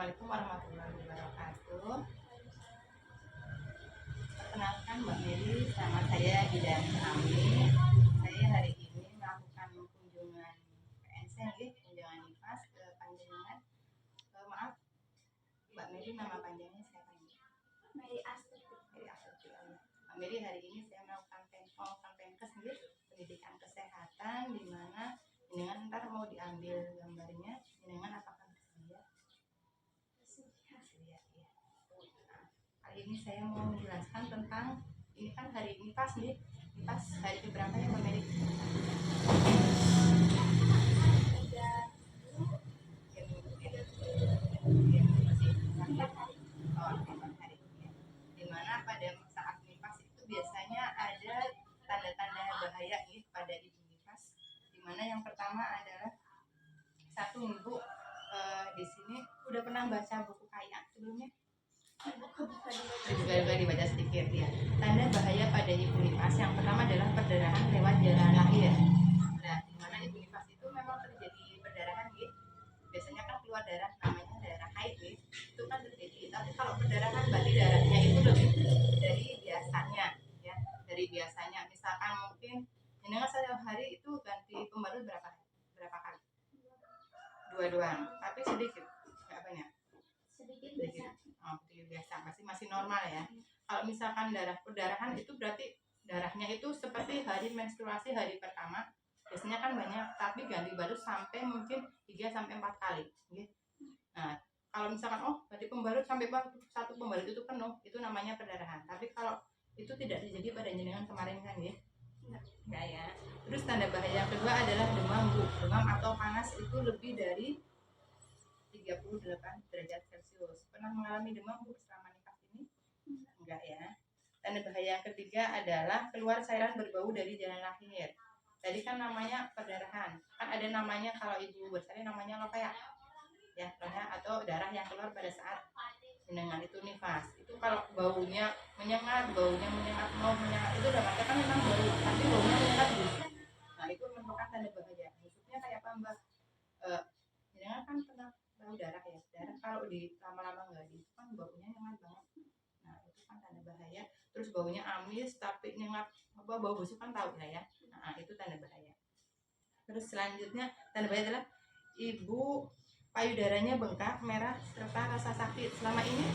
Assalamualaikum warahmatullahi wabarakatuh. Perkenalkan Mbak Meli, sama saya Bidan Ami. Saya hari ini melakukan kunjungan PNC, kunjungan nifas ke Panjenengan. Maaf, Mbak Meli nama panjangnya siapa ini? Mary Astuti. Mbak Meli, hari ini saya melakukan Pemkes, pendidikan kesehatan, di mana dengan ntar mau diambil gambarnya, dengan apakah bersedia? Bersedia, ya. Hari ini saya mau menjelaskan tentang ini kan hari ini pas hari keberapa ya Mbak Meli? Dimana pada saat nifas itu biasanya ada tanda-tanda bahaya pada ibu nifas. Dimana yang pertama adalah satu ibu di sini udah pernah baca buku kayak sebelumnya? Juga dibaca sedikit ya. Tanda bahaya pada ibu nifas yang pertama adalah perdarahan lewat jalan lahir. Nah, dimana ibu nifas itu memang terjadi perdarahan biasanya kan keluar darah namanya darah haid itu kan terjadi. Tapi kalau perdarahan berarti darahnya itu lebih dari biasanya ya, dari biasanya. Misalkan mungkin jenengan setiap hari itu ganti pembalut berapa kali? Dua doang, tapi sedikit, nggak banyak. Sedikit biasa. Oh, biasa, masih normal ya. Kalau misalkan perdarahan itu berarti darahnya itu seperti hari menstruasi hari pertama. Biasanya kan banyak, tapi ganti balut sampai mungkin 3-4 kali. Nah, kalau misalkan berarti pembalut sampai satu pembalut itu penuh, itu namanya perdarahan. Tapi kalau itu tidak terjadi pada jenengan kemarin kan ya? Enggak ya. Terus tanda bahaya yang kedua adalah demam atau panas itu lebih dari 38 derajat Celcius. Pernah mengalami demam selama nifas ini? Enggak ya. Tanda bahaya yang ketiga adalah keluar cairan berbau dari jalan lahir. Tadi kan namanya perdarahan. Kan ada namanya kalau ibu bersalin namanya lopeya. Ya, lopeya atau darah yang keluar pada saat jenengan itu nifas. Itu kalau baunya menyengat itu udah pasti kan memang bau, tapi baunya menyengat busuk. Nah, itu merupakan tanda bahaya. Busuknya kayak apa, Mbak? Jenengan kan pernah tahu darah ya. Darah kalau di lama-lama enggak itu kan baunya nyengat banget. Nah, itu kan tanda bahaya. Terus baunya amis tapi nyengat, bau busuk kan tahu ya. Nah, itu tanda bahaya. Terus selanjutnya tanda bahaya adalah ibu payudaranya bengkak, merah serta rasa sakit. Selama ini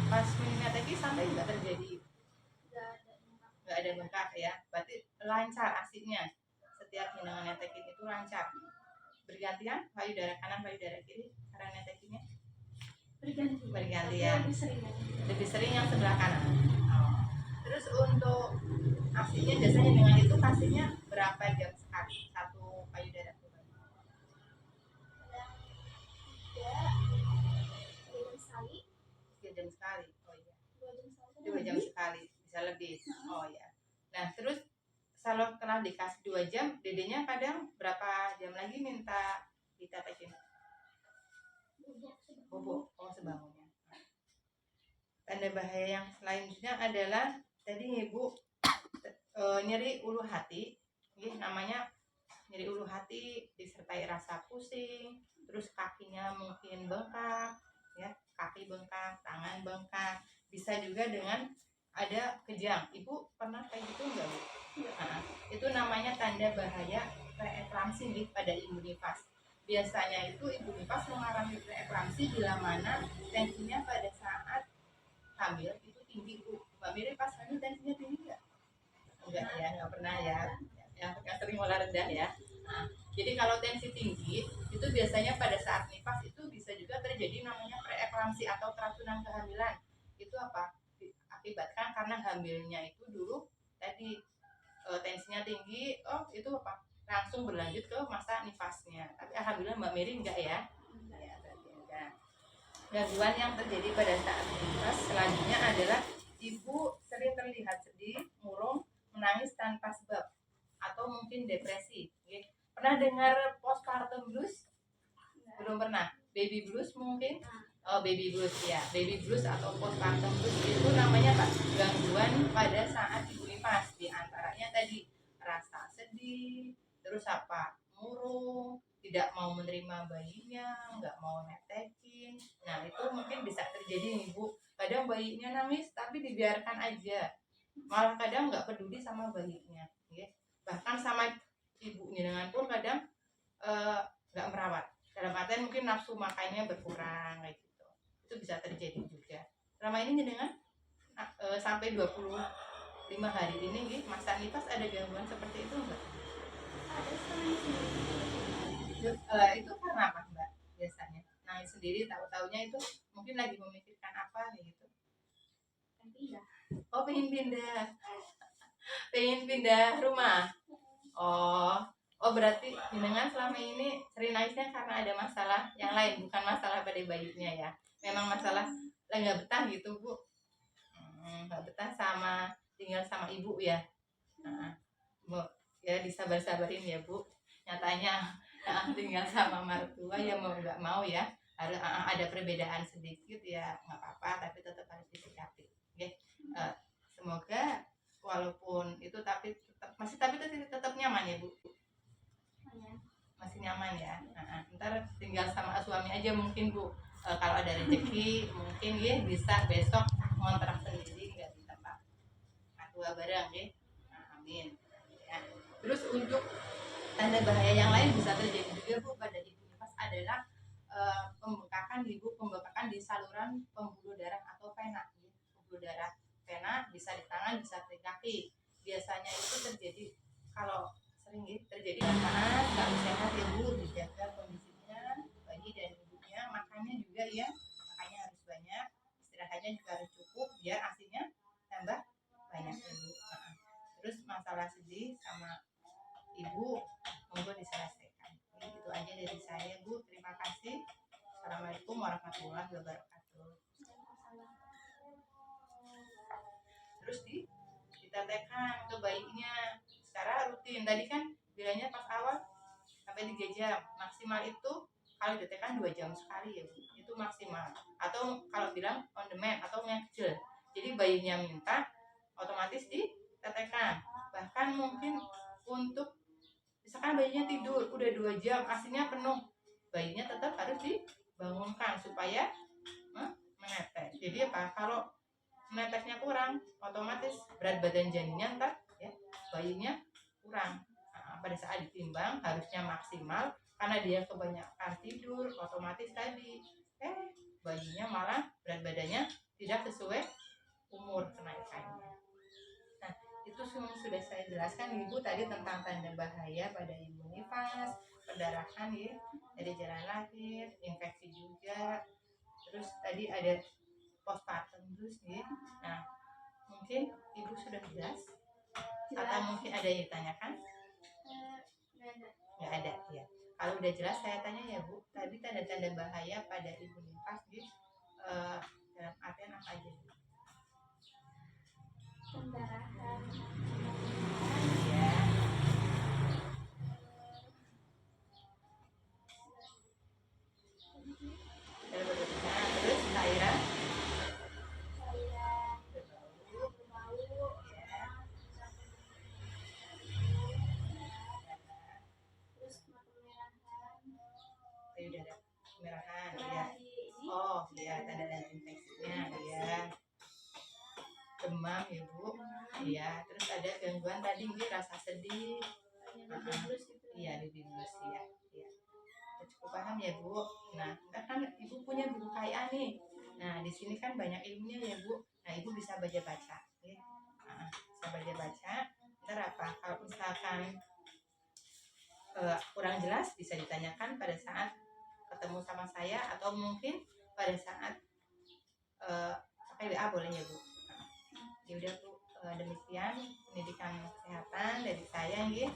pas minum teki sampai nggak terjadi? Nggak ada bengkak ya. Berarti lancar asinya. Setiap minum netekin itu lancar. Bergantian payudara kanan, payudara kiri cara netekinnya? Bergantian. Lebih sering yang sebelah kanan. Terus untuk asinya biasanya dengan itu kasihnya berapa jam sekali satu payudara? 3 jam sekali. Oh iya. 2 jam sekali bisa lebih. Oh ya. Nah, terus kalau telah dikasih 2 jam, dedenya kadang berapa jam lagi minta ditetekin? Bobok. Oh, sebangunnya. Tanda bahaya yang selanjutnya adalah tadi ibu nyeri ulu hati, namanya nyeri ulu hati disertai rasa pusing, terus kakinya mungkin bengkak, ya kaki bengkak, tangan bengkak, bisa juga dengan ada kejang. Ibu pernah kayak gitu enggak Bu? Nah, itu namanya tanda bahaya preeklamsi pada ibu nifas. Biasanya itu ibu nifas mengalami preeklamsi bila mana tensinya pada saat hamil itu tinggi Bu. Mbak Miri pas hamil tensinya tinggi enggak? Enggak ya, enggak pernah ya. Yang sering malah rendah ya. Nah, jadi kalau tensi tinggi itu biasanya pada saat nifas itu bisa juga terjadi namanya preeklamsi atau keracunan kehamilan. Itu apa? Akibatkan karena hamilnya itu dulu tadi tensinya tinggi, itu apa? Langsung berlanjut ke masa nifasnya. Tapi alhamdulillah Mbak Mary enggak ya. Ya, berarti enggak. Gangguan yang terjadi pada saat nifas selanjutnya adalah ibu sering terlihat sedih, murung, menangis tanpa sebab, atau mungkin depresi. Pernah dengar postpartum blues? Belum pernah. Baby blues mungkin? Oh, baby blues ya. Baby blues atau postpartum blues itu namanya apa? Gangguan pada saat ibu nifas. Di antaranya tadi rasa sedih, terus apa? murung, tidak mau menerima bayinya, nggak mau netekin. Nah itu mungkin bisa terjadi nih Bu. Kadang bayinya nangis tapi dibiarkan aja, malah kadang nggak peduli sama bayinya, ya. Bahkan sama ibunya dengan pun kadang nggak merawat. Dalam artian mungkin nafsu makannya berkurang kayak gitu. Itu bisa terjadi juga. Selama ini dengan sampai 25 hari ini gitu, masa nifas ada gangguan seperti itu enggak? Ada sekali sendiri. Itu karena apa Mbak biasanya? Nangis sendiri tahu-taunya itu mungkin lagi memikirkan apa gitu. Kan pindah. Oh pengen pindah. Pengen pindah rumah. Oh berarti jenengan selama ini sering naiknya karena ada masalah yang lain, bukan masalah pada bayinya ya. Memang masalah lah nggak betah gitu Bu. Nggak betah sama tinggal sama ibu ya. Nah, Bu, ya disabar-sabarin ya Bu. Nyatanya tinggal sama mertua ya mau nggak mau ya. Ada perbedaan sedikit ya nggak apa-apa, tapi tetap harus disikapi. Ya. Semoga walaupun itu tapi tetap nyaman ya Bu. Masih nyaman ya. Ntar tinggal sama suami aja mungkin Bu. Kalau ada rezeki mungkin ya bisa besok ngontrak sendiri nggak di tempat dua barang ya. Amin ya. Terus untuk tanda bahaya yang lain bisa terjadi juga Bu pada ibu nifas adalah pembengkakan di saluran pembuluh darah atau vena ya. Pembuluh darah vena bisa di tangan bisa di kaki. Biasanya itu terjadi kalau sering ya, terjadi saat nggak sehat ya Bu, dijaga kondisinya bayi dan ibunya, makannya juga ya, makannya harus banyak, istirahatnya juga harus cukup biar asinya tambah banyak ya Bu. Terus masalah sedih sama ibu monggo diselesaikan. Itu aja dari saya Bu, terima kasih. Assalamualaikum warahmatullahi wabarakatuh. Terus ditetekan ke bayinya secara rutin. Tadi kan bilangnya pas awal sampai 3 jam. Maksimal itu kalau ditetekan 2 jam sekali ya Bu. Itu maksimal. Atau kalau bilang on demand atau ngecil. Jadi bayinya minta otomatis ditetekan. Bahkan mungkin untuk misalkan bayinya tidur udah 2 jam asinya penuh, bayinya tetap harus dibangunkan supaya menetes. Jadi apa? Kalau menetesnya kurang, otomatis berat badan janinnya ntar ya bayinya kurang. Pada saat ditimbang harusnya maksimal, karena dia kebanyakan tidur, otomatis tadi bayinya malah berat badannya tidak sesuai umur kenaikannya. Nah, itu sudah saya jelaskan Ibu tadi tentang tanda bahaya pada ibu nifas, perdarahan ya, dari jalan lahir, infeksi juga. Terus tadi ada postpartum terus ya. Nah, mungkin Ibu sudah jelas atau mungkin ada yang ditanyakan? Nggak ada ya. Kalau udah jelas saya tanya ya Bu, tadi tanda-tanda bahaya pada ibu nifas ya, dalam artian apa aja? Pendarahan. Ya. Terus cairan payudara kemerahan ya. Oh iya, tanda-tanda infeksinya ya. Demam ya Bu. Iya, terus ada gangguan tadi mungkin rasa sedih. Iya, biblus ya. Iya. Cukup paham ya Bu. Nah, kan Ibu punya buku KIA nih. Nah, di sini kan banyak ilmunya ya Bu. Nah, Ibu bisa baca-baca ya. Bisa baca-baca. Ntar apa? Kalau misalkan kurang jelas bisa ditanyakan pada saat ketemu sama saya atau mungkin pada saat pakai WA boleh ya Bu. Ya udah Bu, demikian pendidikan kesehatan dari saya ya.